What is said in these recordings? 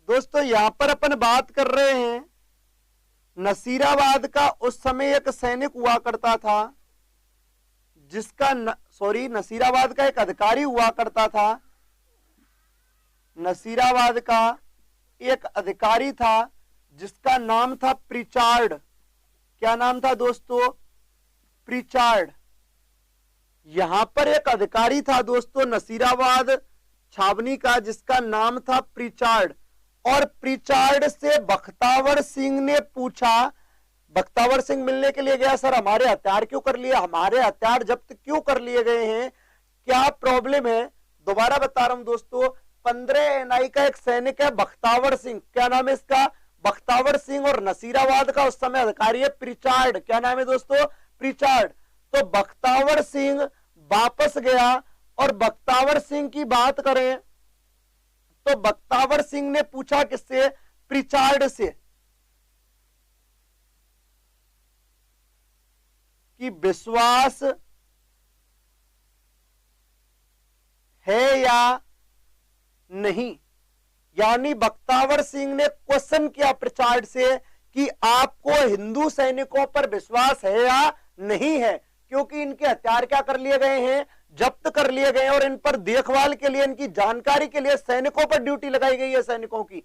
दोस्तों यहां पर अपन बात कर रहे हैं नसीराबाद का। उस समय एक सैनिक हुआ करता था जिसका नसीराबाद का एक अधिकारी हुआ करता था। नसीराबाद का एक अधिकारी था जिसका नाम था प्रिचार्ड। क्या नाम था दोस्तों? प्रिचार्ड। यहां पर एक अधिकारी था दोस्तों नसीराबाद छावनी का जिसका नाम था प्रिचार्ड। और प्रिचार्ड से बख्तावर सिंह ने पूछा, बख्तावर सिंह मिलने के लिए गया, सर हमारे हथियार क्यों कर लिए, हमारे हथियार जब्त क्यों कर लिए गए हैं, क्या प्रॉब्लम है? दोबारा बता रहा हूं दोस्तों, 15 एनआई का एक सैनिक है बख्तावर सिंह। क्या नाम है इसका? बख्तावर सिंह। और नसीराबाद का उस समय अधिकारी है प्रिचार्ड। क्या नाम है दोस्तों? प्रिचार्ड। तो बख्तावर सिंह वापस गया और बख्तावर सिंह की बात करें तो बख्तावर सिंह ने पूछा किससे? प्रिचार्ड से कि विश्वास है या नहीं। यानी बख्तावर सिंह ने क्वेश्चन किया प्रिचार्ड से कि आपको हिंदू सैनिकों पर विश्वास है या नहीं है, क्योंकि इनके हथियार क्या कर लिए गए हैं? जब्त कर लिए गए हैं। और इन पर देखभाल के लिए, इनकी जानकारी के लिए सैनिकों पर ड्यूटी लगाई गई है सैनिकों की।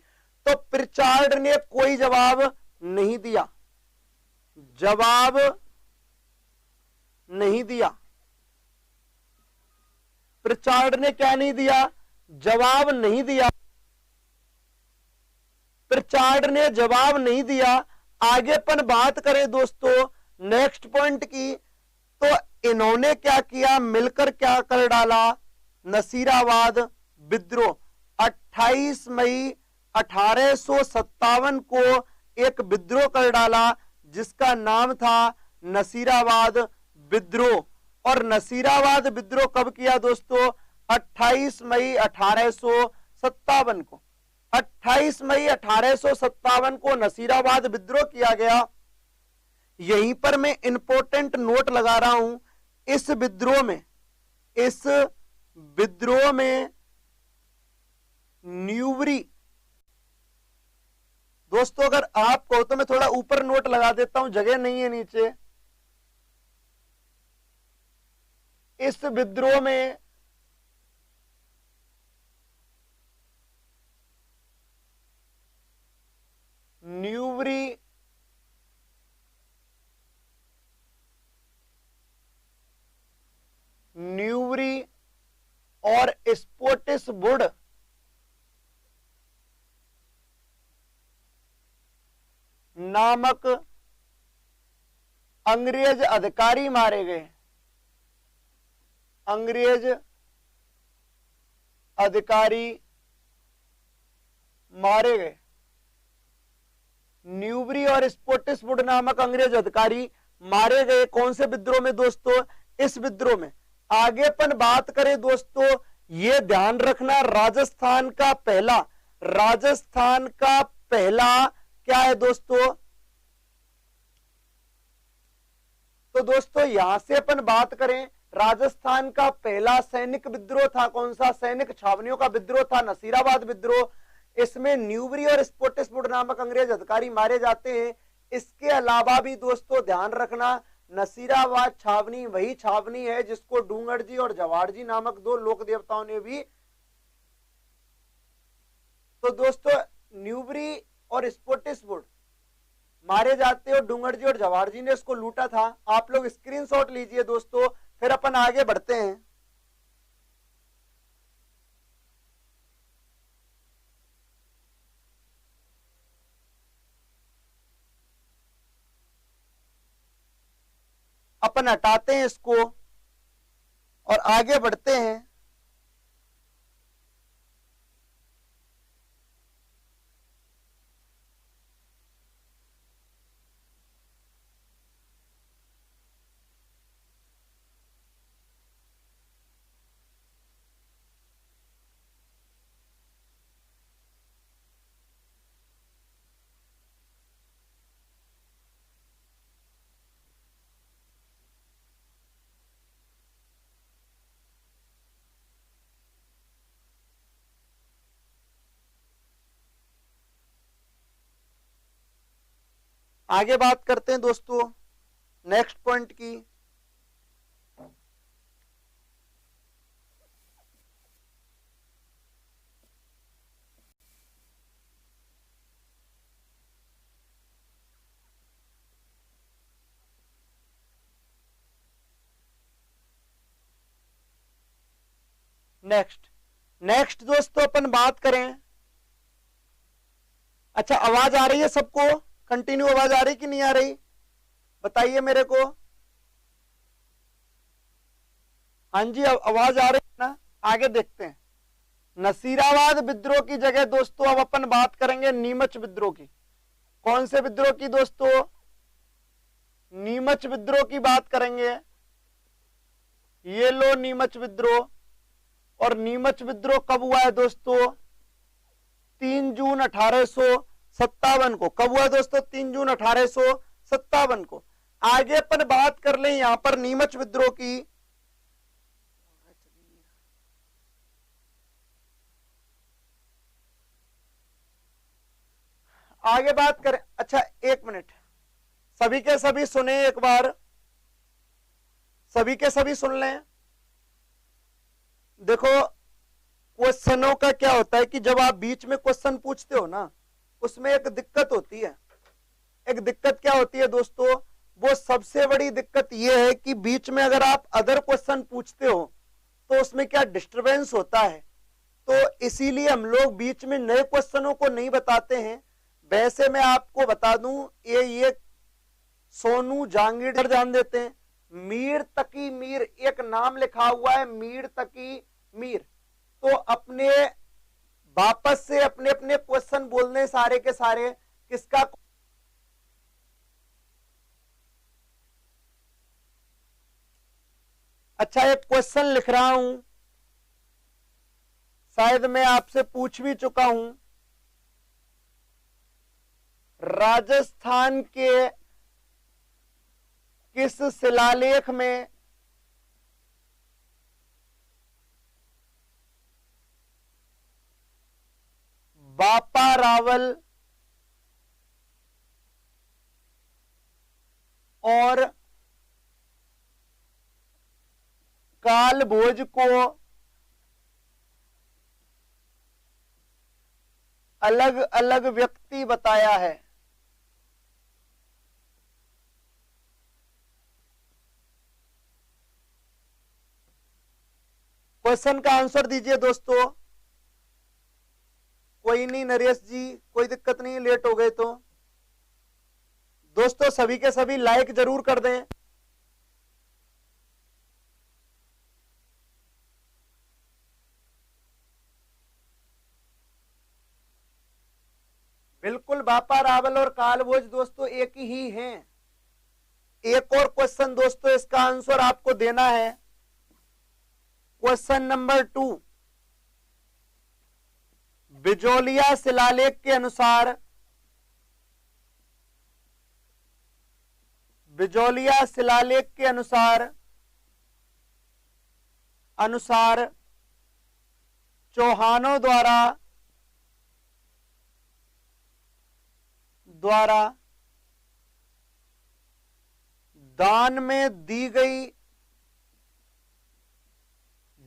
तो प्रिचार्ड ने कोई जवाब नहीं दिया, जवाब नहीं दिया। प्रिचार्ड ने क्या नहीं दिया? जवाब नहीं दिया। प्रिचार्ड ने जवाब नहीं दिया। आगे अपन बात करें दोस्तों नेक्स्ट पॉइंट की, तो इन्होंने क्या किया, मिलकर क्या कर डाला? नसीराबाद विद्रोह 28 मई 1857 को एक विद्रोह कर डाला जिसका नाम था नसीराबाद विद्रोह। और नसीराबाद विद्रोह कब किया दोस्तों? 28 मई 1857 को। 28 मई 1857 को नसीराबाद विद्रोह किया गया। यहीं पर मैं इंपॉर्टेंट नोट लगा रहा हूं, इस विद्रोह में न्यूवरी, दोस्तों अगर आप कहो तो मैं थोड़ा ऊपर नोट लगा देता हूं, जगह नहीं है नीचे। इस विद्रोह में न्यूवरी और स्पोर्टिसवुड नामक अंग्रेज अधिकारी मारे गए। अंग्रेज अधिकारी मारे गए। न्यूवरी और स्पोर्टिसवुड नामक अंग्रेज अधिकारी मारे गए। कौन से विद्रोह में दोस्तों? इस विद्रोह में। आगे अपन बात करें दोस्तों, यह ध्यान रखना, राजस्थान का पहला क्या है दोस्तों? तो दोस्तों यहां से अपन बात करें, राजस्थान का पहला सैनिक विद्रोह था कौन सा? सैनिक छावनियों का विद्रोह था नसीराबाद विद्रोह। इसमें न्यूवरी और स्पोर्टिसवुड नामक अंग्रेज अधिकारी मारे जाते हैं। इसके अलावा भी दोस्तों ध्यान रखना, नसीराबाद छावनी वही छावनी है जिसको डूंगर जी और जवाहर जी नामक दो लोक देवताओं ने भी। तो दोस्तों न्यूवरी और स्पोर्टिसवुड मारे जाते हो, डूंगर जी और जवाहर जी ने इसको लूटा था। आप लोग स्क्रीनशॉट लीजिए दोस्तों, फिर अपन आगे बढ़ते हैं। अपन हटाते हैं इसको और आगे बढ़ते हैं। आगे बात करते हैं दोस्तों नेक्स्ट पॉइंट की। नेक्स्ट दोस्तों अपन बात करें। अच्छा, आवाज आ रही है सबको? कंटिन्यू आवाज आ रही कि नहीं आ रही, बताइए मेरे को। हाँ जी, आवाज आ रही है ना? आगे देखते हैं। नसीराबाद विद्रोह की जगह दोस्तों अब अपन बात करेंगे नीमच विद्रोह की। कौन से विद्रोह की दोस्तों? नीमच विद्रोह की बात करेंगे। ये लो नीमच विद्रोह। और नीमच विद्रोह कब हुआ है दोस्तों? 3 जून 1857 को। कब हुआ दोस्तों? 3 जून 1857 को। आगे अपन बात कर लें यहां पर नीमच विद्रोह की। आगे बात करें। अच्छा एक मिनट, सभी के सभी सुने एक बार, सभी के सभी सुन लें। देखो क्वेश्चनों का क्या होता है कि जब आप बीच में क्वेश्चन पूछते हो ना, उसमें एक दिक्कत होती है। एक दिक्कत क्या होती है दोस्तों? वो सबसे बड़ी दिक्कत यह है कि बीच में अगर आप अदर क्वेश्चन पूछते हो तो उसमें क्या डिस्टरबेंस होता है। तो इसीलिए हम लोग बीच में नए क्वेश्चनों को नहीं बताते हैं। वैसे मैं आपको बता दूं, ये सोनू जहांगीर जान देते हैं। मीर तकी मीर एक नाम लिखा हुआ है, मीर तकी मीर। तो अपने वापस से अपने अपने क्वेश्चन बोलने सारे के सारे। किसका? अच्छा एक क्वेश्चन लिख रहा हूं, शायद मैं आपसे पूछ भी चुका हूं। राजस्थान के किस शिलालेख में बापा रावल और कालभोज को अलग अलग व्यक्ति बताया है? क्वेश्चन का आंसर दीजिए दोस्तों। कोई नहीं नरेश जी, कोई दिक्कत नहीं, लेट हो गए तो। दोस्तों सभी के सभी लाइक जरूर कर दें। बिल्कुल, बापा रावल और कालभोज दोस्तों एक ही हैं। एक और क्वेश्चन दोस्तों, इसका आंसर आपको देना है। क्वेश्चन नंबर 2, बिजोलिया शिलालेख के अनुसार, बिजोलिया शिलालेख के अनुसार चौहानों द्वारा दान में दी गई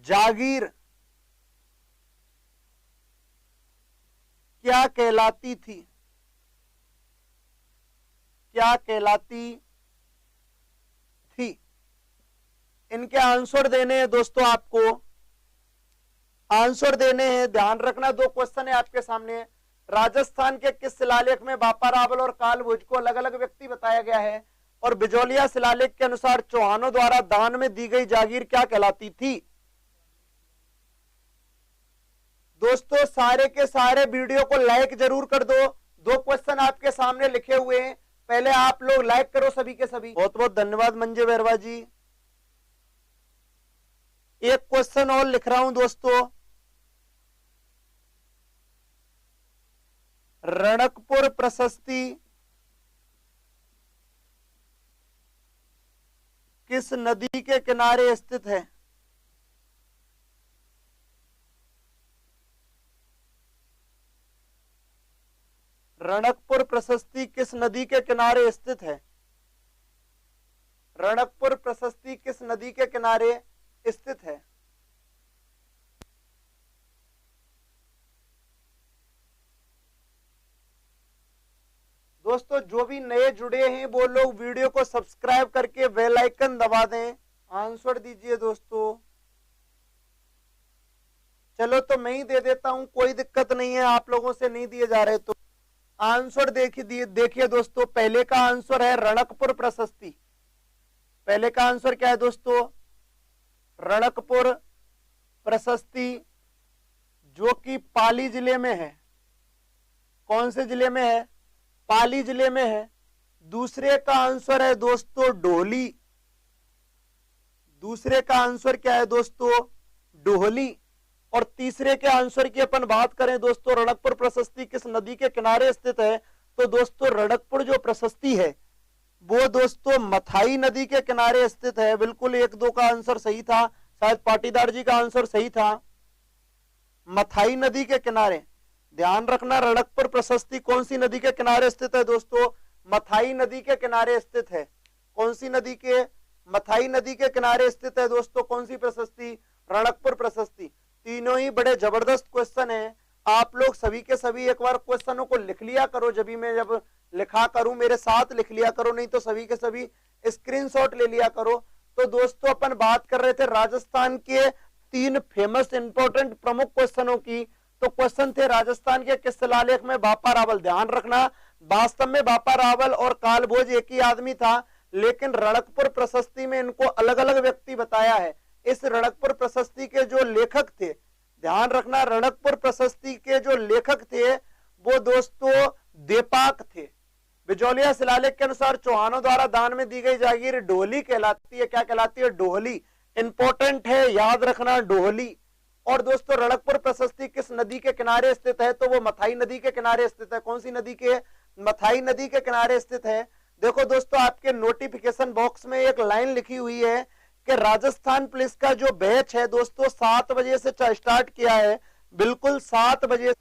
जागीर क्या कहलाती थी? क्या कहलाती थी? इनके आंसर देने हैं दोस्तों, आपको आंसर देने हैं। ध्यान रखना, 2 क्वेश्चन है आपके सामने। राजस्थान के किस शिलालेख में बापा रावल और कालभोज को अलग अलग व्यक्ति बताया गया है? और बिजोलिया शिलालेख के अनुसार चौहानों द्वारा दान में दी गई जागीर क्या कहलाती थी? दोस्तों सारे के सारे वीडियो को लाइक जरूर कर दो। 2 क्वेश्चन आपके सामने लिखे हुए हैं, पहले आप लोग लाइक करो सभी के सभी। बहुत बहुत धन्यवाद मंजू बैरवा जी। एक क्वेश्चन और लिख रहा हूं दोस्तों। रणकपुर प्रशस्ति किस नदी के किनारे स्थित है? रणकपुर प्रशस्ति किस नदी के किनारे स्थित है? रणकपुर प्रशस्ति किस नदी के किनारे स्थित है? दोस्तों जो भी नए जुड़े हैं वो लोग वीडियो को सब्सक्राइब करके बेल आइकन दबा दें। आंसर दीजिए दोस्तों। चलो तो मैं ही दे देता हूं, कोई दिक्कत नहीं है, आप लोगों से नहीं दिए जा रहे तो। आंसर देखिए दोस्तों, पहले का आंसर है रणकपुर प्रशस्ति। पहले का आंसर क्या है दोस्तों? रणकपुर प्रशस्ति, जो कि पाली जिले में है। कौन से जिले में है? पाली जिले में है। दूसरे का आंसर है दोस्तों डोहली। दूसरे का आंसर क्या है दोस्तों? डोहली। और तीसरे के आंसर की अपन बात करें दोस्तों, रणकपुर प्रशस्ति किस नदी के किनारे स्थित है, तो दोस्तों रणकपुर जो प्रशस्ति है वो दोस्तों मथाई नदी के किनारे स्थित है। बिल्कुल 1-2 का आंसर सही था, शायद पाटीदार जी का आंसर सही था, मथाई नदी के किनारे। ध्यान रखना, रणकपुर प्रशस्ति कौन सी नदी के किनारे स्थित है दोस्तों? मथाई नदी के किनारे स्थित है। कौन सी नदी के? मथाई नदी के किनारे स्थित है दोस्तों। कौन सी प्रशस्ति? रणकपुर प्रशस्ति। तीनों ही बड़े जबरदस्त क्वेश्चन हैं। आप लोग सभी के सभी एक बार क्वेश्चनों को लिख लिया करो, जब लिखा करूं मेरे साथ लिख लिया करो, नहीं तो सभी के सभी स्क्रीनशॉट ले लिया करो। तो दोस्तों अपन बात कर रहे थे राजस्थान के 3 फेमस इंपॉर्टेंट प्रमुख क्वेश्चनों की। तो क्वेश्चन थे राजस्थान के किस शिलालेख में बापा रावल? ध्यान रखना, वास्तव में बापा रावल और कालभोज एक ही आदमी था, लेकिन रणकपुर प्रशस्ति में इनको अलग अलग व्यक्ति बताया है। इस रणकपुर प्रशस्ति के जो लेखक थे, ध्यान रखना, रणकपुर प्रशस्ति के जो लेखक थे वो दोस्तों देपाक थे। बिजौलिया शिलालेख के अनुसार चौहानों द्वारा दान में दी गई जागीर डोहली कहलाती है। क्या कहलाती है? डोहली। इंपॉर्टेंट है, याद रखना, डोहली। और दोस्तों रणकपुर प्रशस्ति किस नदी के किनारे स्थित है? तो वो मथाई नदी के किनारे स्थित है। कौन सी नदी के? मथाई नदी के किनारे स्थित है। देखो दोस्तों, आपके नोटिफिकेशन बॉक्स में एक लाइन लिखी हुई है कि राजस्थान पुलिस का जो बैच है दोस्तों 7 बजे से स्टार्ट किया है। बिल्कुल 7 बजे,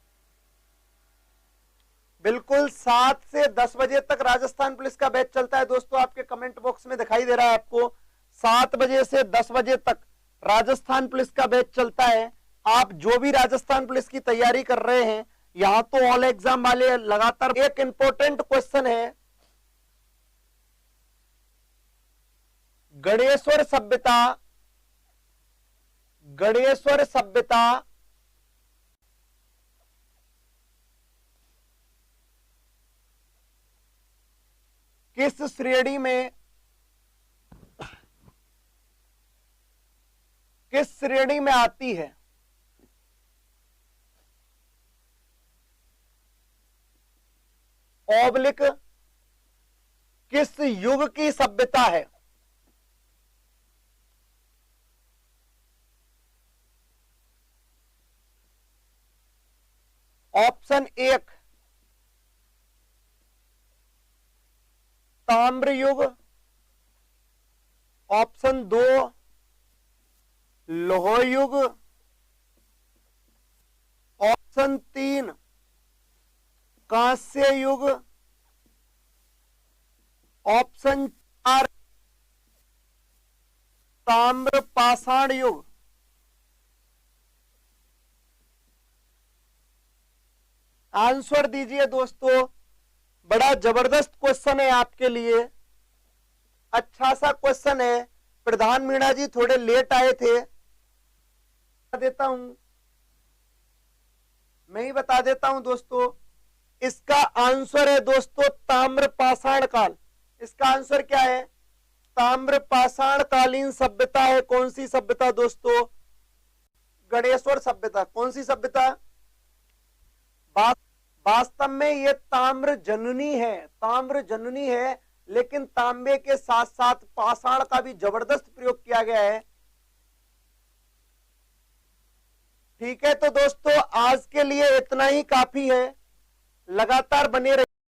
बिल्कुल 7 से 10 बजे तक राजस्थान पुलिस का बैच चलता है दोस्तों। आपके कमेंट बॉक्स में दिखाई दे रहा है आपको, 7 बजे से 10 बजे तक राजस्थान पुलिस का बैच चलता है। आप जो भी राजस्थान पुलिस की तैयारी कर रहे हैं, यहां तो ऑल एग्जाम वाले लगातार। एक इंपॉर्टेंट क्वेश्चन है, गणेश्वर सभ्यता, गणेश्वर सभ्यता किस श्रेणी में, किस श्रेणी में आती है? ऑब्लिक किस युग की सभ्यता है? ऑप्शन 1 ताम्र युग, ऑप्शन 2 लौह युग, ऑप्शन 3 कांस्य युग, ऑप्शन 4 ताम्र पाषाण युग। आंसर दीजिए दोस्तों। बड़ा जबरदस्त क्वेश्चन है आपके लिए, अच्छा सा क्वेश्चन है। प्रधान मीणा जी थोड़े लेट आए थे, देता हूं, मैं ही बता देता हूं दोस्तों। इसका आंसर है दोस्तों ताम्र पाषाण काल। इसका आंसर क्या है? ताम्र पाषाण कालीन सभ्यता है। कौन सी सभ्यता दोस्तों? गणेश्वर सभ्यता। कौन सी सभ्यता? वास्तव में ये ताम्र जननी है, ताम्र जननी है, लेकिन तांबे के साथ साथ पाषाण का भी जबरदस्त प्रयोग किया गया है। ठीक है, तो दोस्तों आज के लिए इतना ही काफी है। लगातार बने रहिए।